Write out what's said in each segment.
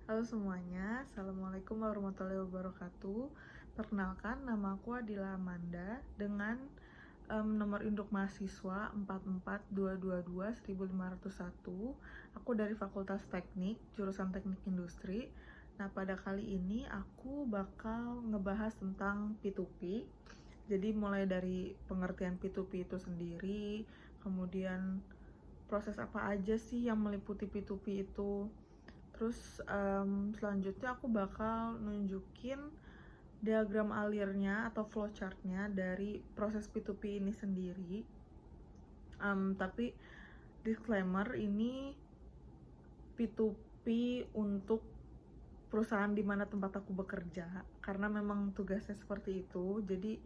Halo semuanya, Assalamualaikum warahmatullahi wabarakatuh. Perkenalkan, nama aku Adila Amanda dengan nomor induk mahasiswa 44222-1501. Aku dari Fakultas Teknik, jurusan Teknik Industri. Nah, pada kali ini aku bakal ngebahas tentang P2P. Jadi mulai dari pengertian P2P itu sendiri, kemudian proses apa aja sih yang meliputi P2P itu. Terus selanjutnya aku bakal nunjukin diagram alirnya atau flowchartnya dari proses P2P ini sendiri. Tapi disclaimer, ini P2P untuk perusahaan di mana tempat aku bekerja, karena memang tugasnya seperti itu. Jadi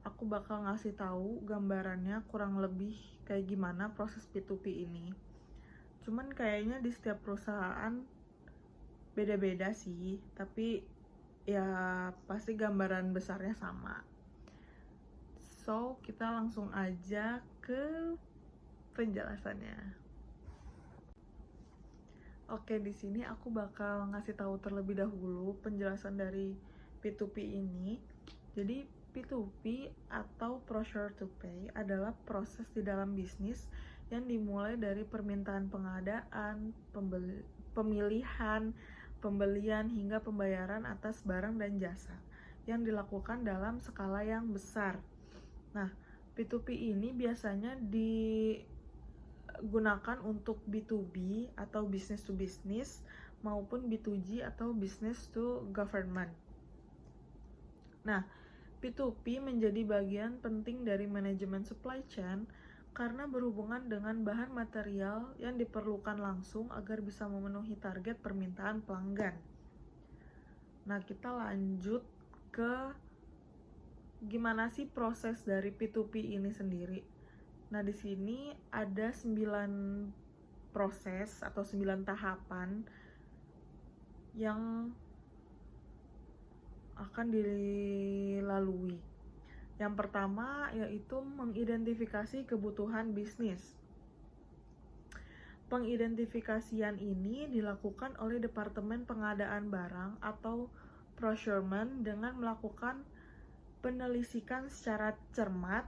aku bakal ngasih tahu gambarannya kurang lebih kayak gimana proses P2P ini. Cuman kayaknya di setiap perusahaan beda-beda sih, tapi ya pasti gambaran besarnya sama. So, kita langsung aja ke penjelasannya. Oke, di sini aku bakal ngasih tahu terlebih dahulu penjelasan dari P2P ini. Jadi, P2P atau Procure to Pay adalah proses di dalam bisnis yang dimulai dari permintaan pengadaan, pemilihan, pembelian, hingga pembayaran atas barang dan jasa yang dilakukan dalam skala yang besar. Nah, P2P ini biasanya digunakan untuk B2B atau business to business maupun B2G atau business to government. Nah, P2P menjadi bagian penting dari manajemen supply chain karena berhubungan dengan bahan material yang diperlukan langsung agar bisa memenuhi target permintaan pelanggan. Nah, kita lanjut ke gimana sih proses dari P2P ini sendiri. Nah, di sini ada 9 proses atau 9 tahapan yang akan dilalui. Yang pertama yaitu mengidentifikasi kebutuhan bisnis. Pengidentifikasian ini dilakukan oleh Departemen Pengadaan Barang atau Procurement dengan melakukan penelitikan secara cermat.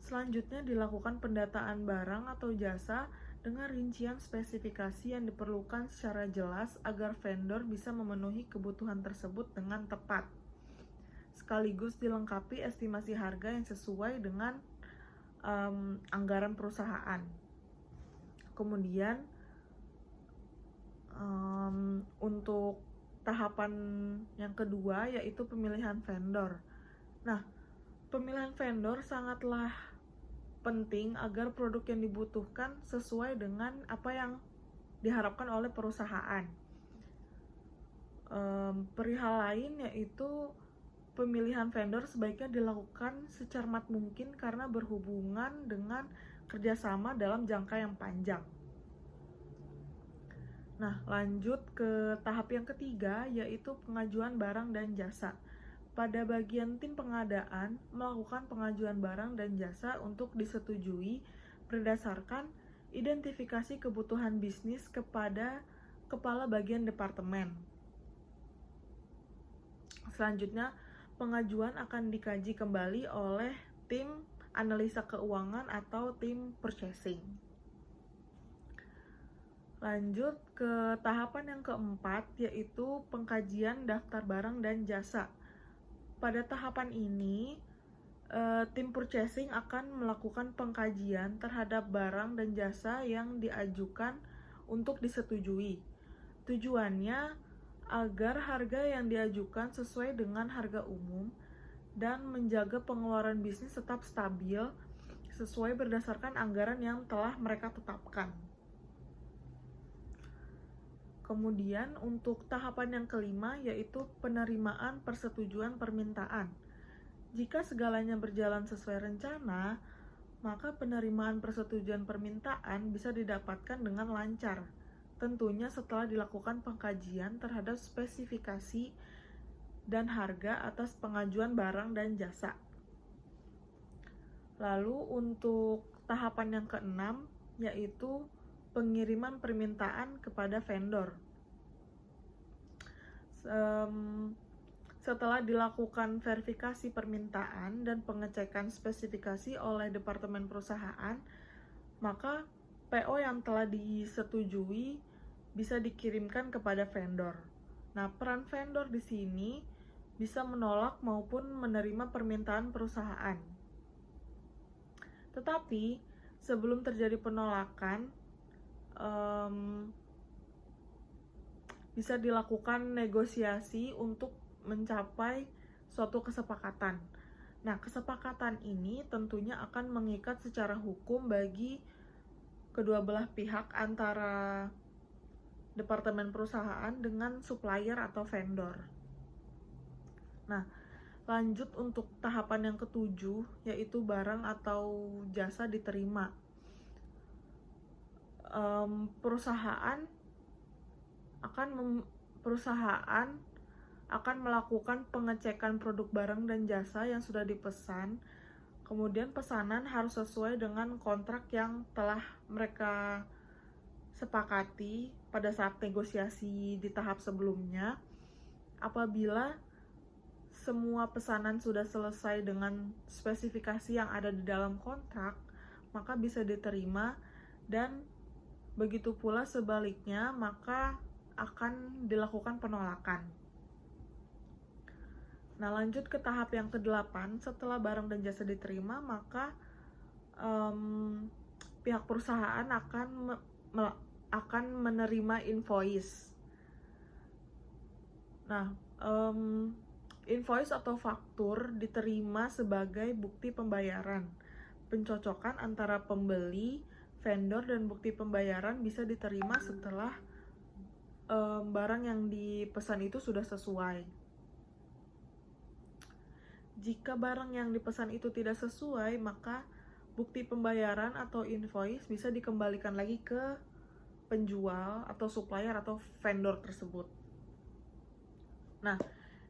Selanjutnya dilakukan pendataan barang atau jasa dengan rincian spesifikasi yang diperlukan secara jelas agar vendor bisa memenuhi kebutuhan tersebut dengan tepat. Sekaligus dilengkapi estimasi harga yang sesuai dengan anggaran perusahaan. Kemudian untuk tahapan yang kedua yaitu pemilihan vendor. Nah, pemilihan vendor sangatlah penting agar produk yang dibutuhkan sesuai dengan apa yang diharapkan oleh perusahaan. Perihal lain yaitu pemilihan vendor sebaiknya dilakukan secermat mungkin karena berhubungan dengan kerjasama dalam jangka yang panjang. Nah, lanjut ke tahap yang ketiga yaitu pengajuan barang dan jasa. Pada bagian tim pengadaan melakukan pengajuan barang dan jasa untuk disetujui berdasarkan identifikasi kebutuhan bisnis kepada kepala bagian departemen. Selanjutnya, pengajuan akan dikaji kembali oleh tim analisa keuangan atau tim purchasing. Lanjut ke tahapan yang keempat yaitu pengkajian daftar barang dan jasa. Pada tahapan ini, tim purchasing akan melakukan pengkajian terhadap barang dan jasa yang diajukan untuk disetujui. Tujuannya agar harga yang diajukan sesuai dengan harga umum dan menjaga pengeluaran bisnis tetap stabil sesuai berdasarkan anggaran yang telah mereka tetapkan. Kemudian untuk tahapan yang kelima yaitu penerimaan persetujuan permintaan. Jika segalanya berjalan sesuai rencana, maka penerimaan persetujuan permintaan bisa didapatkan dengan lancar. Tentunya setelah dilakukan pengkajian terhadap spesifikasi dan harga atas pengajuan barang dan jasa. Lalu untuk tahapan yang keenam yaitu pengiriman permintaan kepada vendor. Setelah dilakukan verifikasi permintaan dan pengecekan spesifikasi oleh Departemen Perusahaan, maka PO yang telah disetujui bisa dikirimkan kepada vendor. Nah, peran vendor di sini bisa menolak maupun menerima permintaan perusahaan. Tetapi, sebelum terjadi penolakan, bisa dilakukan negosiasi untuk mencapai suatu kesepakatan. Nah, kesepakatan ini tentunya akan mengikat secara hukum bagi kedua belah pihak antara departemen perusahaan dengan supplier atau vendor. Nah, lanjut untuk tahapan yang ketujuh, yaitu barang atau jasa diterima. Perusahaan akan melakukan pengecekan produk barang dan jasa yang sudah dipesan. Kemudian pesanan harus sesuai dengan kontrak yang telah mereka sepakati pada saat negosiasi di tahap sebelumnya. Apabila semua pesanan sudah selesai dengan spesifikasi yang ada di dalam kontrak, maka bisa diterima, dan begitu pula sebaliknya, maka akan dilakukan penolakan. Nah, lanjut ke tahap yang ke-8. Setelah barang dan jasa diterima, maka pihak perusahaan akan menerima invoice. Nah, invoice atau faktur diterima sebagai bukti pembayaran. Pencocokan antara pembeli, vendor, dan bukti pembayaran bisa diterima setelah barang yang dipesan itu sudah sesuai. Jika barang yang dipesan itu tidak sesuai, maka bukti pembayaran atau invoice bisa dikembalikan lagi ke penjual atau supplier atau vendor tersebut. Nah,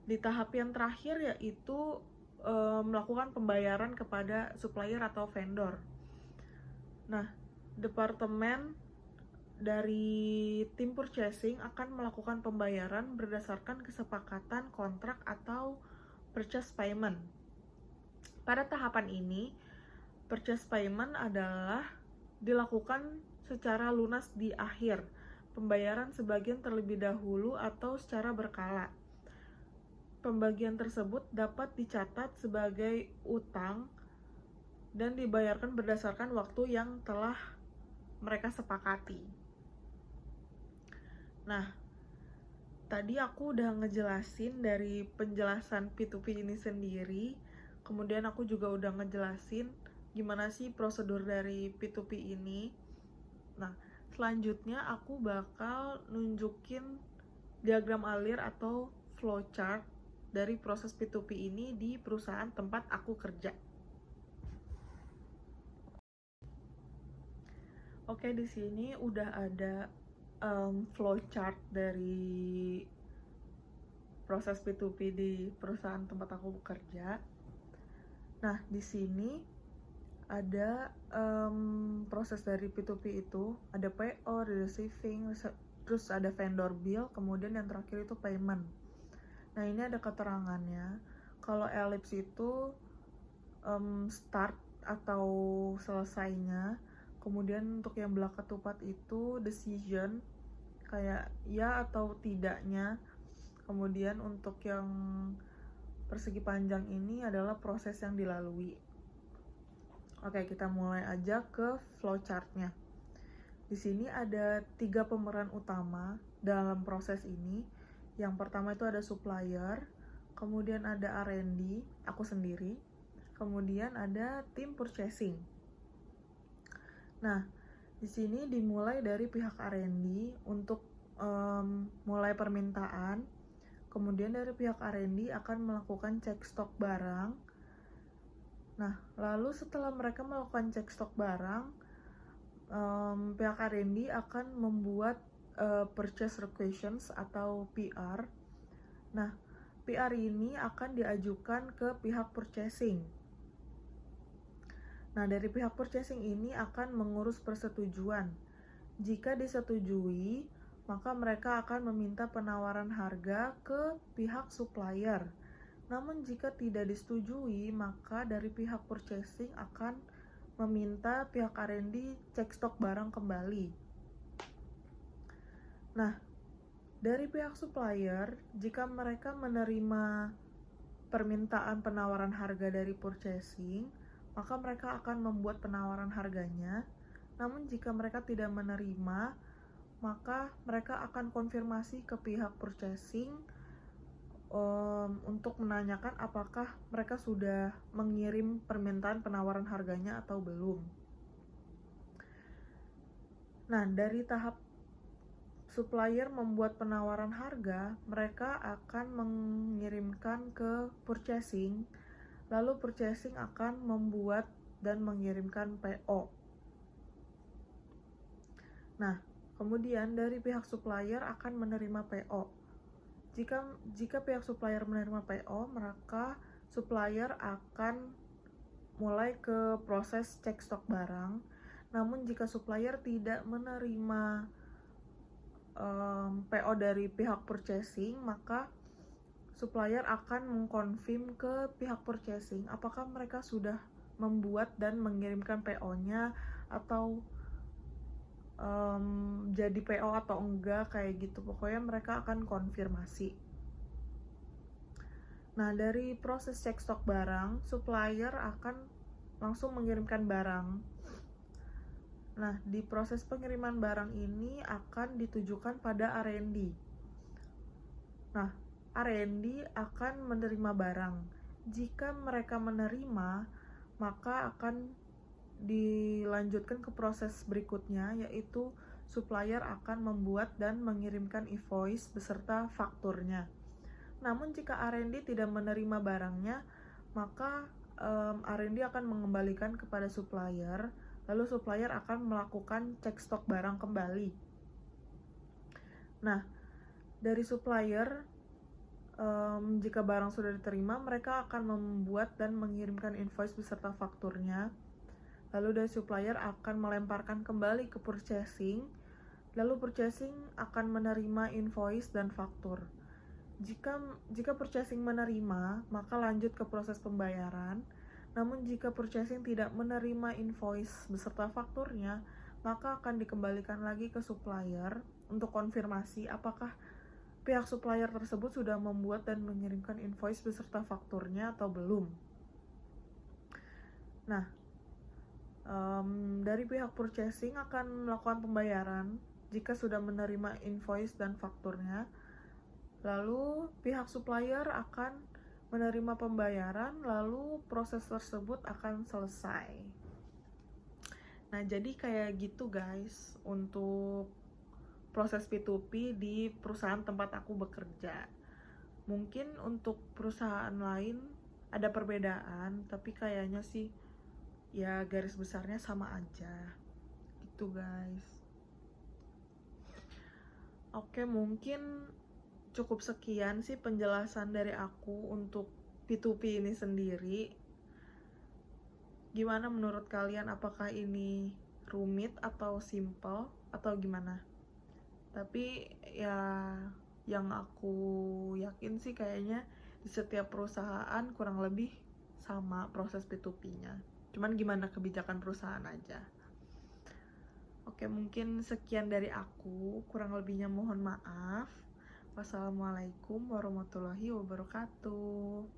di tahap yang terakhir yaitu melakukan pembayaran kepada supplier atau vendor. Nah, departemen dari tim purchasing akan melakukan pembayaran berdasarkan kesepakatan kontrak atau purchase payment. Pada tahapan ini, purchase payment adalah dilakukan secara lunas di akhir, pembayaran sebagian terlebih dahulu atau secara berkala. Pembagian tersebut dapat dicatat sebagai utang dan dibayarkan berdasarkan waktu yang telah mereka sepakati. Nah, tadi aku udah ngejelasin dari penjelasan P2P ini sendiri, kemudian aku juga udah ngejelasin gimana sih prosedur dari P2P ini. Nah, selanjutnya aku bakal nunjukin diagram alir atau flowchart dari proses P2P ini di perusahaan tempat aku kerja. Oke, di sini udah ada flowchart dari proses P2P di perusahaan tempat aku bekerja. Nah, di sini ada proses dari P2P itu, ada PO, ada receiving, terus ada vendor bill, kemudian yang terakhir itu payment. Nah, ini ada keterangannya. Kalau ellipse itu start atau selesainya, kemudian untuk yang belah ketupat itu decision, kayak ya atau tidaknya. Kemudian untuk yang persegi panjang ini adalah proses yang dilalui. Oke, kita mulai aja ke flowchartnya. Di sini ada 3 pemeran utama dalam proses ini. Yang pertama itu ada supplier, kemudian ada R&D, aku sendiri, kemudian ada tim purchasing. Nah, di sini dimulai dari pihak R&D untuk mulai permintaan. Kemudian dari pihak R&D akan melakukan cek stok barang. Nah, lalu setelah mereka melakukan cek stok barang, pihak R&D akan membuat purchase requisitions atau PR. Nah, PR ini akan diajukan ke pihak purchasing. Nah, dari pihak purchasing ini akan mengurus persetujuan. Jika disetujui, maka mereka akan meminta penawaran harga ke pihak supplier. Namun jika tidak disetujui, maka dari pihak purchasing akan meminta pihak R&D cek stok barang kembali. Nah, dari pihak supplier, jika mereka menerima permintaan penawaran harga dari purchasing, maka mereka akan membuat penawaran harganya. Namun jika mereka tidak menerima, maka mereka akan konfirmasi ke pihak purchasing untuk menanyakan apakah mereka sudah mengirim permintaan penawaran harganya atau belum. Nah, dari tahap supplier membuat penawaran harga, mereka akan mengirimkan ke purchasing, lalu purchasing akan membuat dan mengirimkan PO. Nah, kemudian dari pihak supplier akan menerima PO. Jika pihak supplier menerima PO, maka supplier akan mulai ke proses cek stok barang. Namun jika supplier tidak menerima PO dari pihak purchasing, maka supplier akan mengkonfirm ke pihak purchasing apakah mereka sudah membuat dan mengirimkan PO-nya atau jadi PO atau enggak, kayak gitu. Pokoknya mereka akan konfirmasi. Nah, dari proses cek stok barang, supplier akan langsung mengirimkan barang. Nah, di proses pengiriman barang ini akan ditujukan pada R&D. Nah, R&D akan menerima barang. Jika mereka menerima, maka akan dilanjutkan ke proses berikutnya, yaitu supplier akan membuat dan mengirimkan invoice beserta fakturnya. Namun jika R&D tidak menerima barangnya, maka R&D akan mengembalikan kepada supplier, lalu supplier akan melakukan cek stok barang kembali. Nah, dari supplier, jika barang sudah diterima, mereka akan membuat dan mengirimkan invoice beserta fakturnya. Lalu dari supplier akan melemparkan kembali ke purchasing, lalu purchasing akan menerima invoice dan faktur. Jika purchasing menerima, maka lanjut ke proses pembayaran. Namun jika purchasing tidak menerima invoice beserta fakturnya, maka akan dikembalikan lagi ke supplier untuk konfirmasi apakah pihak supplier tersebut sudah membuat dan mengirimkan invoice beserta fakturnya atau belum. Nah, dari pihak purchasing akan melakukan pembayaran jika sudah menerima invoice dan fakturnya. Lalu pihak supplier akan menerima pembayaran, lalu proses tersebut akan selesai. Nah, jadi kayak gitu guys untuk proses P2P di perusahaan tempat aku bekerja. Mungkin untuk perusahaan lain ada perbedaan, tapi kayaknya sih ya garis besarnya sama aja gitu guys. Oke, mungkin cukup sekian sih penjelasan dari aku untuk P2P ini sendiri. Gimana menurut kalian, apakah ini rumit atau simple atau gimana? Tapi ya yang aku yakin sih kayaknya di setiap perusahaan kurang lebih sama proses P2P-nya. Cuman gimana kebijakan perusahaan aja. Oke, mungkin sekian dari aku. Kurang lebihnya mohon maaf. Wassalamualaikum warahmatullahi wabarakatuh.